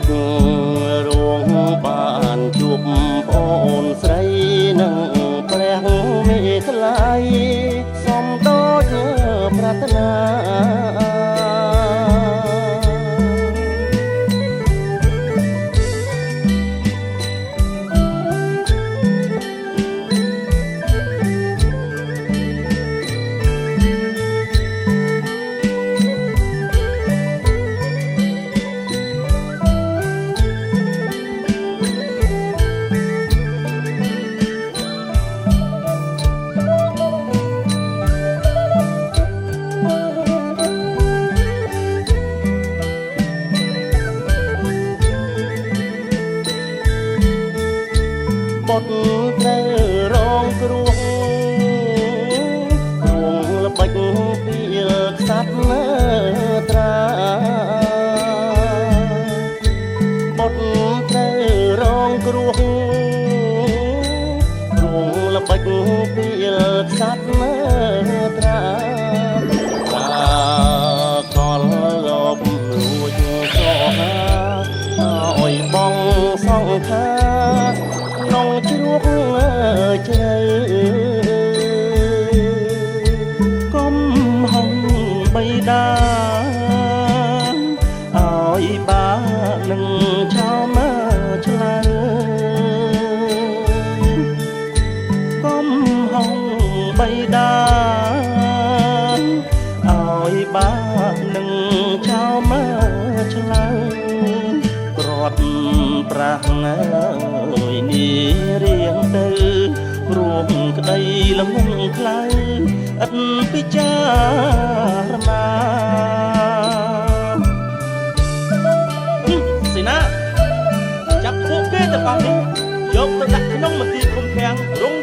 ចរួងបានជួបអូនស្រីនឹងព្រះមេថ្លៃសំដូចប្រាថ្នាបុតត្រូវរងគ្រោះរងល្បិចពីខ្សាត់លើត្រាបុតត្រូវរងគ្រោះរងល្បិចពីខ្សាត់លើត្រាកលលបលួចខោហាឲ្យបងសង្ខាក្នុងជ្រោះជ្រៅកុំហុងបៃតាឲ្យបានឹងឆោមឆ្លើកុំហុងបៃតាឲ្យបានឹងឆោមឆ្លើក្របប្រាស់ណាយនេះរៀងទៅរួមក្តីល្ងងខ្លៅឥតពិចារណាសេនាចាប់ពួកគេទាំងអស់នេះយកទៅដាក់ក្នុងមន្ទីរឃុំឃាំងរង